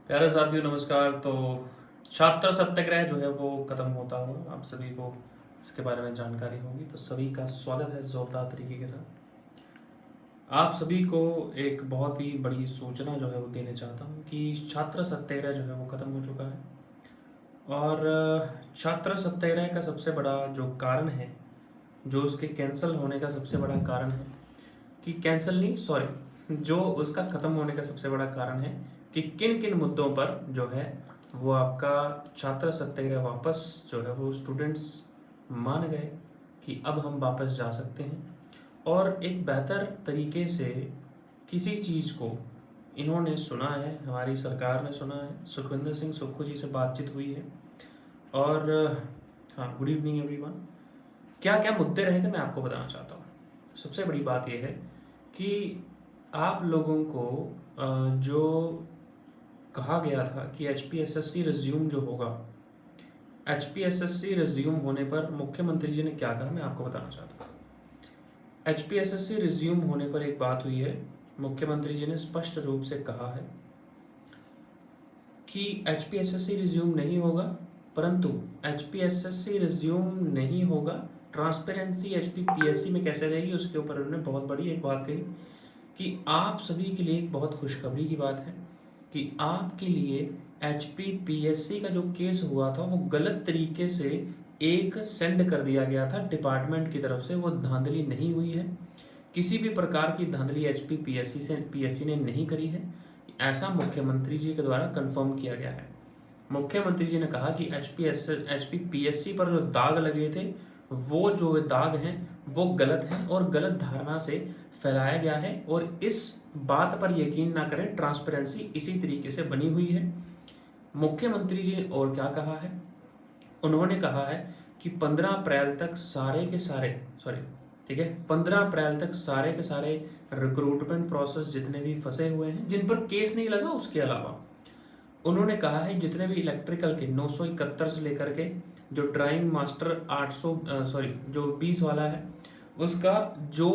प्यारे साथियों नमस्कार। तो छात्र सत्याग्रह जो है वो खत्म होता हुआ आप सभी को इसके बारे में जानकारी होगी, तो सभी का स्वागत है जोरदार तरीके के साथ। आप सभी को एक बहुत ही बड़ी सूचना जो है वो देना चाहता हूँ कि छात्र सत्याग्रह जो है वो खत्म हो चुका है। और छात्र सत्याग्रह का सबसे बड़ा जो कारण है, जो उसके कैंसिल होने का सबसे बड़ा कारण है कि कैंसिल नहीं सॉरी जो उसका ख़त्म होने का सबसे बड़ा कारण है कि किन किन मुद्दों पर जो है वो आपका छात्र सत्याग्रह वापस जो है वो स्टूडेंट्स मान गए कि अब हम वापस जा सकते हैं और एक बेहतर तरीके से किसी चीज़ को इन्होंने सुना है, हमारी सरकार ने सुना है। सुखविंदर सिंह सुक्खू जी से बातचीत हुई है। और हाँ, गुड इवनिंग एवरीवन। क्या क्या मुद्दे रहे थे मैं आपको बताना चाहता हूँ। सबसे बड़ी बात यह है कि आप लोगों को जो कहा गया था कि H P S S C resume जो होगा, H P S S C resume होने पर मुख्यमंत्री जी ने क्या कहा मैं आपको बताना चाहता हूँ। H P S S C resume होने पर एक बात हुई है, मुख्यमंत्री जी ने स्पष्ट रूप से कहा है कि H P S S C resume नहीं होगा, परंतु H P S S C resume नहीं होगा, transparency H P P S C में कैसे रहेगी उसके ऊपर उन्होंने बहुत बड़ी एक बात कही कि आप सभी के लिए एक बहुत खुशखबरी की बात है कि आपके लिए H P P S C का जो केस हुआ था वो गलत तरीके से एक सेंड कर दिया गया था डिपार्टमेंट की तरफ से, वो धांधली नहीं हुई है। किसी भी प्रकार की धांधली H P P S C ने नहीं करी है, ऐसा मुख्यमंत्री जी के द्वारा कंफर्म किया गया है। मुख्यमंत्री जी ने कहा कि H P P S C पर जो दाग लगे थे वो जो दाग हैं वो गलत हैं और गलत धारणा से फैलाया गया है और इस बात पर यकीन ना करें, ट्रांसपेरेंसी इसी तरीके से बनी हुई है। मुख्यमंत्री जी ने और क्या कहा है, उन्होंने कहा है कि 15 अप्रैल तक सारे के सारे ठीक है 15 अप्रैल तक सारे के सारे रिक्रूटमेंट प्रोसेस जितने भी फंसे हुए हैं, जिन पर केस नहीं लगा, उसके अलावा उन्होंने कहा है जितने भी इलेक्ट्रिकल के 971 से लेकर के जो ड्राइंग मास्टर 800 जो 20 वाला है उसका जो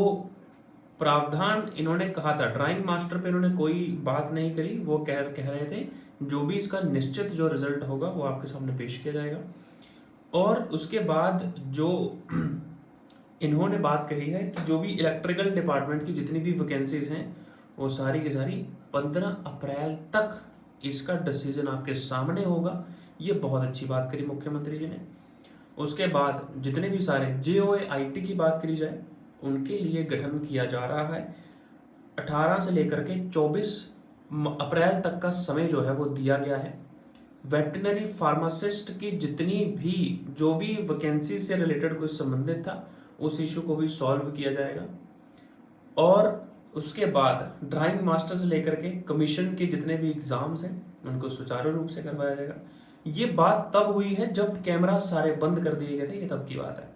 प्रावधान इन्होंने कहा था, ड्राइंग मास्टर पे इन्होंने कोई बात नहीं करी। वो कह रहे थे जो भी इसका निश्चित जो रिजल्ट होगा वो आपके सामने पेश किया जाएगा। और उसके बाद जो इन्होंने बात कही है कि जो भी इलेक्ट्रिकल डिपार्टमेंट की जितनी भी वैकेंसीज हैं वो सारी की सारी 15 अप्रैल तक इसका डिसीजन आपके सामने होगा। ये बहुत अच्छी बात करी मुख्यमंत्री जी ने। उसके बाद जितने भी सारे JOAIT की बात करी जाए उनके लिए गठन किया जा रहा है। 18 से लेकर के 24 अप्रैल तक का समय जो है वो दिया गया है। वेटनरी फार्मासिस्ट की जितनी भी जो भी वैकेंसी से रिलेटेड कोई संबंधित था उस इशू को भी सॉल्व किया जाएगा। और उसके बाद ड्राइंग मास्टर से लेकर के कमीशन के जितने भी एग्जाम्स हैं उनको सुचारू रूप से करवाया जाएगा। ये बात तब हुई है जब कैमरा सारे बंद कर दिए गए थे, ये तब की बात है।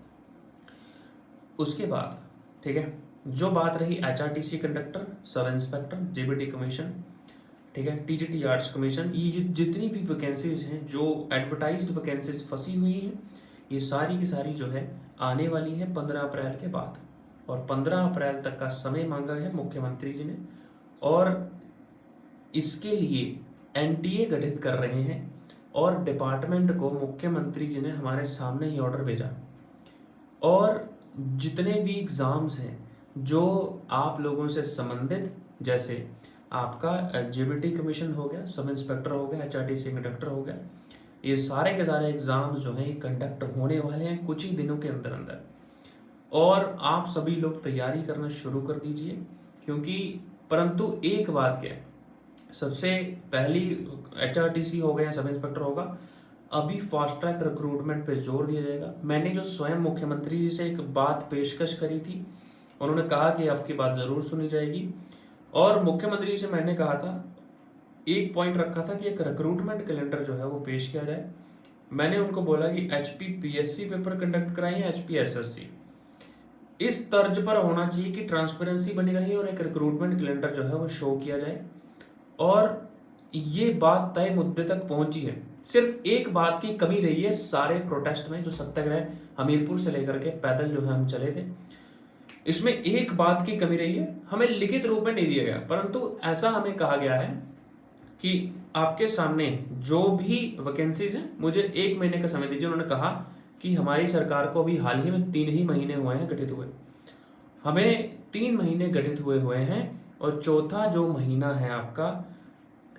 उसके बाद ठीक है, जो बात रही HRTC conductor, sub inspector, JBT commission, ठीक है, TGT आर्ट्स कमीशन, ये जितनी भी वैकेंसीज हैं जो एडवर्टाइज्ड वैकेंसीज फंसी हुई हैं ये सारी की सारी जो है आने वाली है 15 अप्रैल के बाद। और 15 अप्रैल तक का समय मांगा है मुख्यमंत्री जी ने और इसके लिए NTA गठित कर रहे हैं और डिपार्टमेंट को मुख्यमंत्री जी ने हमारे सामने ही ऑर्डर भेजा। और जितने भी एग्ज़ाम्स हैं जो आप लोगों से संबंधित, जैसे आपका JBT कमीशन हो गया, सब इंस्पेक्टर हो गया, HRTC कंडक्टर हो गया, ये सारे के सारे एग्ज़ाम्स जो हैं ये कंडक्ट होने वाले हैं कुछ ही दिनों के अंदर अंदर। और आप सभी लोग तैयारी करना शुरू कर दीजिए क्योंकि परंतु एक बात क्या है, सबसे पहली HRTC हो गया, सब इंस्पेक्टर होगा, अभी फास्ट ट्रैक रिक्रूटमेंट पे जोर दिया जाएगा। मैंने जो स्वयं मुख्यमंत्री जी से एक बात पेशकश करी थी, उन्होंने कहा कि आपकी बात ज़रूर सुनी जाएगी। और मुख्यमंत्री जी से मैंने कहा था, एक पॉइंट रखा था कि एक रिक्रूटमेंट कैलेंडर जो है वो पेश किया जाए। मैंने उनको बोला कि HPPSC पेपर कंडक्ट कराएं या HPSSC, इस तर्ज पर होना चाहिए कि ट्रांसपेरेंसी बनी रहे और एक रिक्रूटमेंट कैलेंडर जो है वो शो किया जाए। और ये बात तय मुद्दे तक पहुंची है। सिर्फ एक बात की कमी रही है सारे प्रोटेस्ट में, जो सत्याग्रह हमीरपुर से लेकर के पैदल जो है हम चले थे, इसमें एक बात की कमी रही है, हमें लिखित रूप में नहीं दिया गया, परंतु ऐसा हमें कहा गया है कि आपके सामने जो भी वैकेंसीज हैं मुझे 1 महीने का समय दीजिए। उन्होंने कहा कि हमारी सरकार को अभी हाल ही में 3 ही महीने हुए हैं गठित हुए, हमें 3 महीने गठित हुए हुए हैं, और चौथा जो महीना है आपका,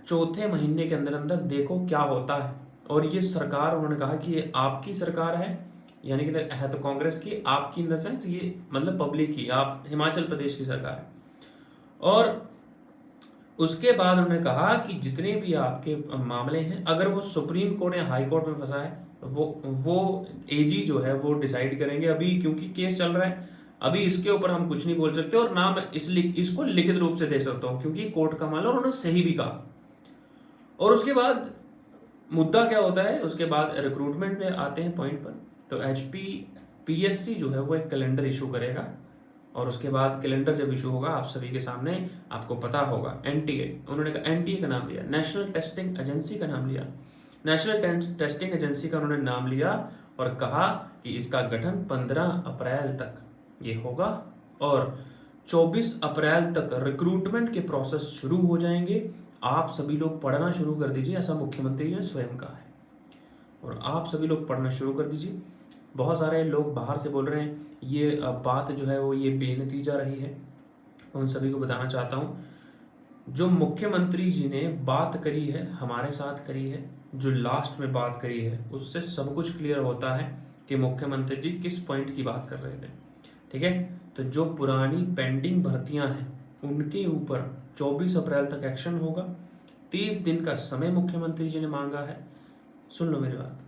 चौथे महीने के अंदर अंदर देखो क्या होता है। और ये सरकार, उन्होंने कहा कि ये आपकी सरकार है, यानी कि है तो कांग्रेस की, आपकी इन द सेंस ये मतलब पब्लिक की, आप हिमाचल प्रदेश की सरकार है। और उसके बाद उन्होंने कहा कि जितने भी आपके मामले हैं, अगर वो सुप्रीम कोर्ट या हाई कोर्ट में फंसा है, वो एजी जो है वो डिसाइड करेंगे। अभी क्योंकि केस चल रहा है, अभी इसके ऊपर हम कुछ नहीं बोल सकते, और ना मैं इसको लिखित रूप से दे सकता हूँ क्योंकि कोर्ट का मामला, और उन्होंने सही भी कहा। और उसके बाद मुद्दा क्या होता है, उसके बाद रिक्रूटमेंट में आते हैं पॉइंट पर। तो पीएससी जो है वो एक कैलेंडर इशू करेगा, और उसके बाद कैलेंडर जब इशू होगा आप सभी के सामने, आपको पता होगा एनटीए, उन्होंने कहा एनटीए का नाम लिया, नेशनल टेस्टिंग एजेंसी का नाम लिया, नेशनल टेस्टिंग एजेंसी का उन्होंने नाम लिया, और कहा कि इसका गठन 15 अप्रैल तक ये होगा, और 24 अप्रैल तक रिक्रूटमेंट के प्रोसेस शुरू हो जाएंगे। आप सभी लोग पढ़ना शुरू कर दीजिए, ऐसा मुख्यमंत्री ने स्वयं कहा है, और आप सभी लोग पढ़ना शुरू कर दीजिए। बहुत सारे लोग बाहर से बोल रहे हैं ये बात जो है वो ये बेनतीजा रही है। उन सभी को बताना चाहता हूँ, जो मुख्यमंत्री जी ने बात करी है हमारे साथ करी है, जो लास्ट में बात करी है, उससे सब कुछ क्लियर होता है कि मुख्यमंत्री जी किस पॉइंट की बात कर रहे थे। ठीक है, तो जो पुरानी पेंडिंग भर्तियां हैं उनके ऊपर 24 अप्रैल तक एक्शन होगा। 30 दिन का समय मुख्यमंत्री जी ने मांगा है। सुन लो मेरी बात,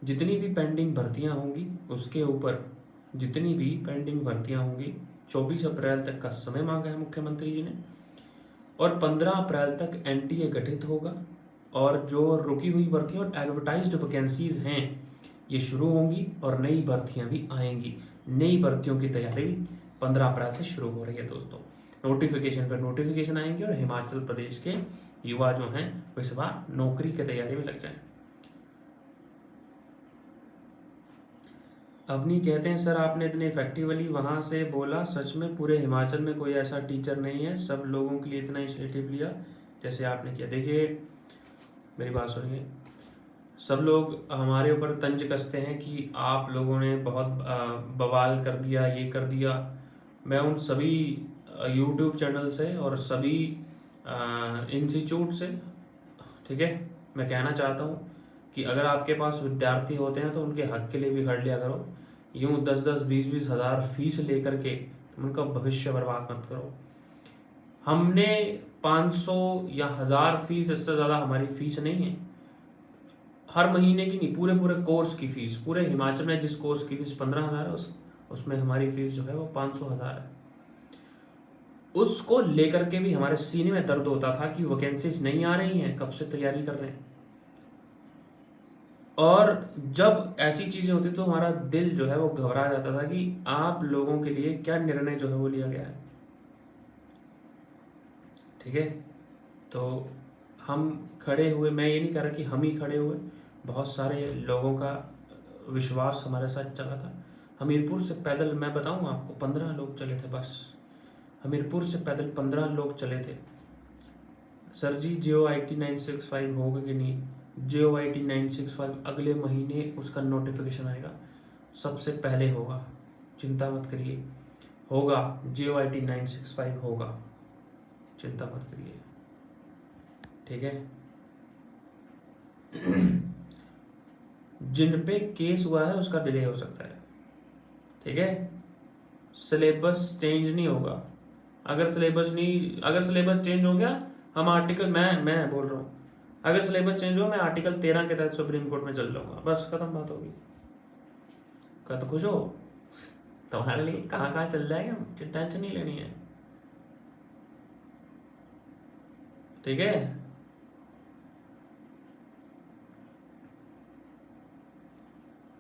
जितनी भी पेंडिंग भर्तियां होंगी उसके ऊपर, जितनी भी पेंडिंग भर्तियां होंगी 24 अप्रैल तक का समय मांगा है मुख्यमंत्री जी ने, और 15 अप्रैल तक एनटीए गठित होगा, और जो रुकी हुई भर्तियां और एडवर्टाइज्ड वैकेंसीज हैं ये शुरू होंगी, और नई भर्तियां भी आएंगी। नई भर्तियों की तैयारी भी 15 अप्रैल से शुरू हो रही है दोस्तों। नोटिफिकेशन पर नोटिफिकेशन आएंगे, और हिमाचल प्रदेश के युवा जो हैं वो इस बार नौकरी की तैयारी में लग जाएं। अवनी कहते हैं सर आपने इतने इफेक्टिवली वहाँ से बोला, सच में पूरे हिमाचल में कोई ऐसा टीचर नहीं है, सब लोगों के लिए इतना इनिशिएटिव लिया जैसे आपने किया। देखिए मेरी बात सुनिए, सब लोग हमारे ऊपर तंज कसते हैं कि आप लोगों ने बहुत बवाल कर दिया, ये कर दिया। मैं उन सभी यूट्यूब चैनल से और सभी इंस्टीट्यूट से, ठीक है, मैं कहना चाहता हूँ कि अगर आपके पास विद्यार्थी होते हैं तो उनके हक के लिए भी खड़ लिया करो। यूँ 10-10, 20-20 हज़ार फीस लेकर के तुम उनका भविष्य बर्बाद मत करो। हमने 500 या 1000 फीस, इससे ज़्यादा हमारी फीस नहीं है। हर महीने की नहीं, पूरे पूरे कोर्स की फीस, पूरे हिमाचल में जिस कोर्स की फीस 15,000 है, उसमें हमारी फीस जो है वो 500,000 है। उसको लेकर के भी हमारे सीने में दर्द होता था कि वैकेंसीज नहीं आ रही हैं, कब से तैयारी कर रहे हैं। और जब ऐसी चीज़ें होती तो हमारा दिल जो है वो घबरा जाता था कि आप लोगों के लिए क्या निर्णय जो है वो लिया गया है। ठीक है, तो हम खड़े हुए, मैं ये नहीं कह रहा कि हम ही खड़े हुए, बहुत सारे लोगों का विश्वास हमारे साथ चला था। हमीरपुर से पैदल, मैं बताऊं आपको, 15 लोग चले थे बस। हमीरपुर से पैदल 15 लोग चले थे। सर जी JOIT 965 होगा कि नहीं? JOIT 965 अगले महीने उसका नोटिफिकेशन आएगा, सबसे पहले होगा, चिंता मत करिए, होगा। JOIT 965 होगा, चिंता मत करिए। ठीक है, जिन पे केस हुआ है उसका डिले हो सकता है। ठीक है, सिलेबस चेंज नहीं होगा। अगर सिलेबस चेंज हो गया, हम आर्टिकल, मैं बोल रहा हूँ, अगर सिलेबस चेंज हुआ मैं आर्टिकल 13 के तहत सुप्रीम कोर्ट में चल जाऊंगा, बस खत्म बात होगी। क्या तो खुश हो? तुम्हारे लिए कहाँ कहाँ चल जाएगा, टेंशन नहीं लेनी है। ठीक है,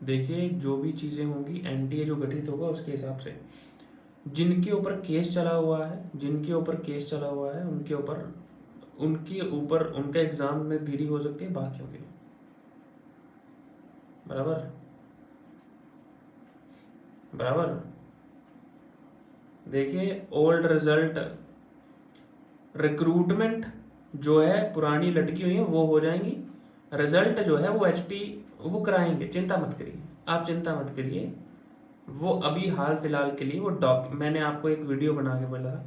देखिए जो भी चीज़ें होंगी एनटीए जो गठित होगा उसके हिसाब से, जिनके ऊपर केस चला हुआ है, उनके ऊपर उनका एग्जाम में देरी हो सकती है, बाकियों के लिए बराबर बराबर। देखिए ओल्ड रिजल्ट, रिक्रूटमेंट जो है पुरानी लटकी हुई है वो हो जाएंगी। रिजल्ट जो है वो एचपी वो कराएंगे, चिंता मत करिए, आप चिंता मत करिए। वो अभी हाल फिलहाल के लिए वो मैंने आपको एक वीडियो बना के बोला,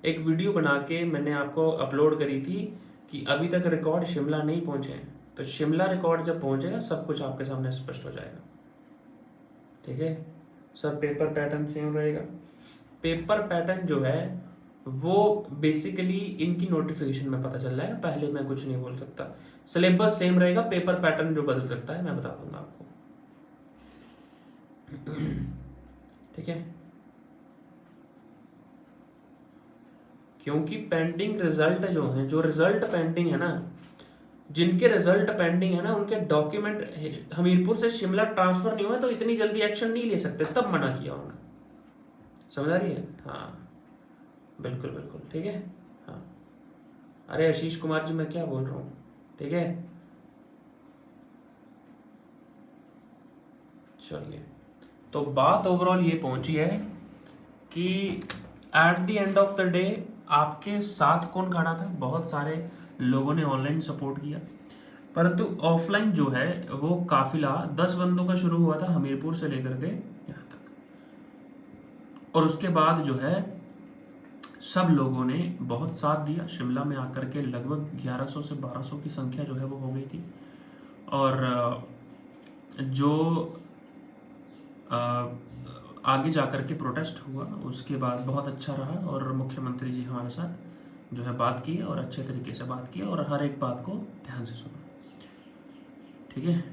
एक वीडियो बना के मैंने आपको अपलोड करी थी कि अभी तक रिकॉर्ड शिमला नहीं पहुंचे हैं, तो शिमला रिकॉर्ड जब पहुंचेगा सब कुछ आपके सामने स्पष्ट हो जाएगा। ठीक है सर, पेपर पैटर्न सेम रहेगा। पेपर पैटर्न जो है वो बेसिकली इनकी नोटिफिकेशन में पता चल जाएगा, पहले मैं कुछ नहीं बोल सकता। सिलेबस सेम रहेगा, पेपर पैटर्न जो बदल सकता है मैं बता दूंगा आपको। ठीक है, क्योंकि पेंडिंग रिजल्ट जो है, जो रिजल्ट पेंडिंग है ना, जिनके रिजल्ट पेंडिंग है ना, उनके डॉक्यूमेंट हमीरपुर से शिमला ट्रांसफर नहीं हुआ तो इतनी जल्दी एक्शन नहीं ले सकते, तब मना किया उन्होंने। समझ आ रही है? हाँ बिल्कुल बिल्कुल, ठीक है। हाँ अरे आशीष कुमार जी मैं क्या बोल रहा हूँ, ठीक है। चलिए, तो बात ओवरऑल ये पहुंची है कि at the end of the day आपके साथ कौन खड़ा था? बहुत सारे लोगों ने ऑनलाइन सपोर्ट किया, परंतु ऑफलाइन जो है वो काफिला 10 बंदों का शुरू हुआ था हमीरपुर से लेकर के यहाँ तक, और उसके बाद जो है सब लोगों ने बहुत साथ दिया। शिमला में आकर के लगभग 1100 से 1200 की संख्या जो है वो हो गई थी। और जो आगे जाकर के प्रोटेस्ट हुआ उसके बाद बहुत अच्छा रहा, और मुख्यमंत्री जी हमारे साथ जो है बात की और अच्छे तरीके से बात की और हर एक बात को ध्यान से सुना। ठीक है,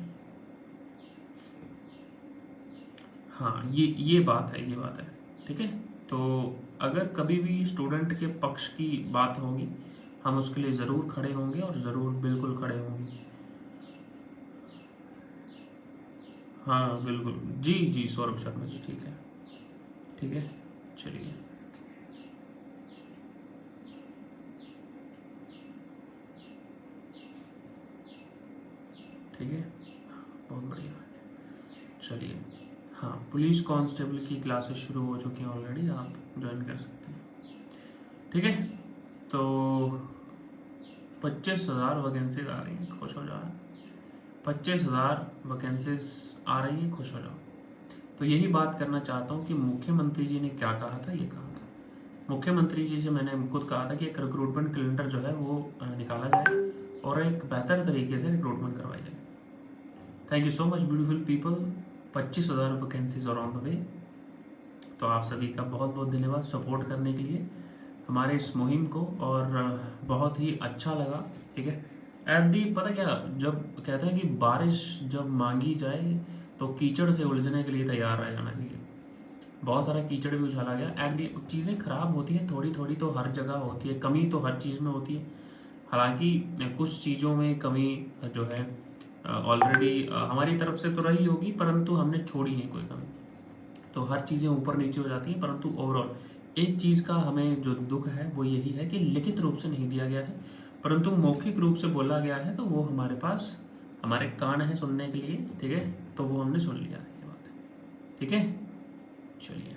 हाँ ये बात है, ये बात है। ठीक है, तो अगर कभी भी स्टूडेंट के पक्ष की बात होगी हम उसके लिए ज़रूर खड़े होंगे, और ज़रूर बिल्कुल खड़े होंगे। हाँ बिल्कुल जी जी, सौरभ शर्मा जी, ठीक है, ठीक है। चलिए, ठीक है, बहुत बढ़िया। चलिए, हाँ पुलिस कांस्टेबल की क्लासेस शुरू हो चुकी हैं ऑलरेडी, आप ज्वाइन कर सकते हैं। ठीक है, तो 25,000 वैकेंसीज आ रही हैं, खुश हो जाओ। 25,000 वैकेंसीज आ रही हैं, खुश हो जाओ। तो यही बात करना चाहता हूँ कि मुख्यमंत्री जी ने क्या कहा था, ये कहा था मुख्यमंत्री जी से, मैंने खुद कहा था कि एक रिक्रूटमेंट कैलेंडर जो है वो निकाला जाए और एक बेहतर तरीके से रिक्रूटमेंट करवाई जाए। Thank you so much beautiful people, 25,000 vacancies are on the way. तो आप सभी का बहुत बहुत धन्यवाद सपोर्ट करने के लिए हमारे इस मुहिम को, और बहुत ही अच्छा लगा। ठीक है, एट दी पता क्या, जब कहते हैं कि बारिश जब मांगी जाए तो कीचड़ से उलझने के लिए तैयार रह जाना चाहिए। बहुत सारा कीचड़ भी उछाला गया, एट दी चीज़ें खराब होती हैं थोड़ी थोड़ी, तो हर जगह होती है, कमी तो हर चीज़ में होती है। हालांकि कुछ चीज़ों में कमी जो है ऑलरेडी हमारी तरफ से तो रही होगी, परंतु हमने छोड़ी नहीं कोई कमी। तो हर चीज़ें ऊपर नीचे हो जाती हैं, परंतु ओवरऑल एक चीज़ का हमें जो दुख है वो यही है कि लिखित रूप से नहीं दिया गया है, परंतु मौखिक रूप से बोला गया है, तो वो हमारे पास हमारे कान है सुनने के लिए। ठीक है, तो वो हमने सुन लिया ये बात। ठीक है, चलिए,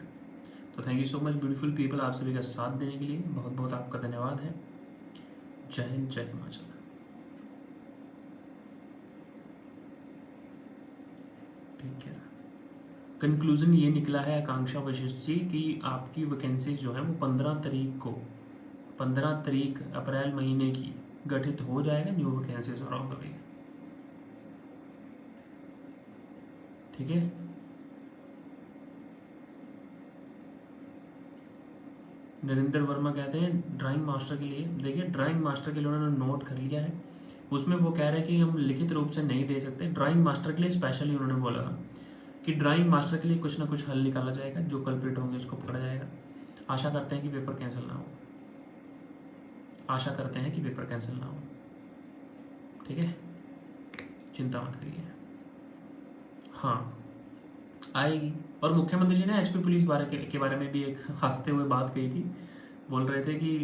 तो thank you so much beautiful people, आप सभी का साथ देने के लिए बहुत बहुत आपका धन्यवाद है। जय हिंद, जय हिमाचल। ठीक है, कंक्लूजन ये निकला है आकांक्षा वशिष्ठ जी कि आपकी वैकेंसीज जो है वो 15 तारीख अप्रैल महीने की गठित हो जाएगा, न्यू वैकेंसीज और ऑन द वे। ठीक है, नरेंद्र वर्मा कहते हैं ड्राइंग मास्टर के लिए, देखिए ड्राइंग मास्टर के लिए उन्होंने नोट कर लिया है, उसमें वो कह रहे हैं कि हम लिखित रूप से नहीं दे सकते। ड्राइंग मास्टर के लिए स्पेशली उन्होंने बोला कि ड्राइंग मास्टर के लिए कुछ ना कुछ हल निकाला जाएगा, जो कल्प्रिट होंगे उसको पकड़ा जाएगा। आशा करते हैं कि पेपर कैंसिल ना हो, आशा करते हैं कि पेपर कैंसिल ना हो। ठीक है, चिंता मत करिए, हाँ आएगी। और मुख्यमंत्री जी ने एसपी पुलिस के बारे में भी एक हंसते हुए बात कही थी, बोल रहे थे कि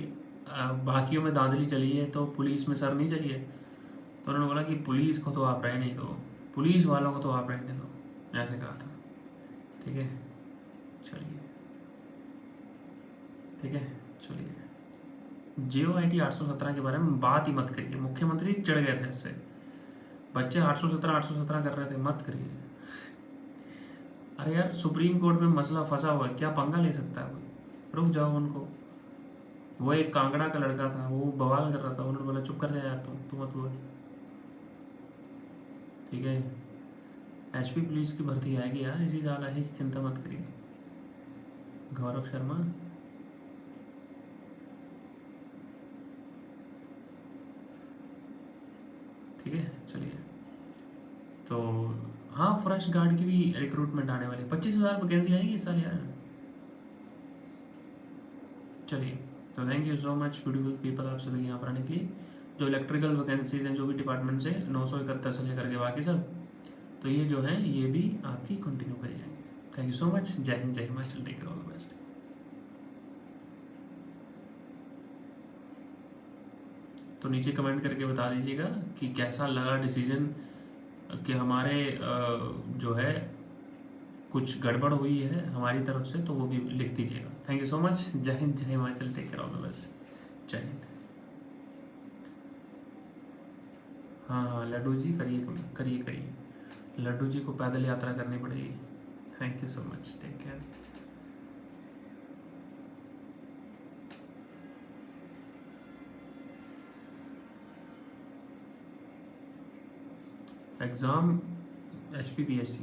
बाकियों में धांधली चली है तो पुलिस में सर नहीं चली है। तो उन्होंने बोला कि पुलिस को तो आप रहने दो, पुलिस वालों को तो आप रहने दो, ऐसे कहा था। ठीक है, चलिए, ठीक है, चलिए। JOIT 817 के बारे में बात ही मत करिए, मुख्यमंत्री चिढ़ गए थे इससे। बच्चे 817 कर रहे थे, मत करिए। अरे यार, सुप्रीम कोर्ट में मसला फंसा हुआ है, क्या पंगा ले सकता है कोई? रुक जाओ उनको। वो एक कांगड़ा का लड़का था, वो बवाल कर रहा था, उन्होंने बोला चुप कर जा यार, तू मत बोल। ठीक है, HP पुलिस की भर्ती आएगी यार, इसी साल आएगी, चिंता मत करिए। गौरव शर्मा, ठीक है, चलिए। तो हाँ, फॉरेस्ट गार्ड की भी रिक्रूटमेंट आने वाली है, 25,000 वैकेंसी आएगी इस साल यार। चलिए, तो thank you so much beautiful people, आप सभी यहाँ पर आने के लिए। जो इलेक्ट्रिकल वैकेंसीज हैं जो भी डिपार्टमेंट से 971 से लेकर के बाकी सब, तो ये जो है ये भी आपकी कंटिन्यू करी जाएंगे। Thank you so much. जय हिंद, जय Himachal, take care, all the best. तो नीचे कमेंट करके बता दीजिएगा कि कैसा लगा डिसीजन, कि हमारे जो है कुछ गड़बड़ हुई है हमारी तरफ से, तो वो भी लिख दीजिएगा। Thank you so much. जय हिंद, जय Himachal, take care, all the best. जय हिंद। हाँ हाँ, लड्डू जी करिए, करिए करिए, लड्डू जी को पैदल यात्रा करनी पड़ेगी। Thank you so much, take care. Exam HPPSC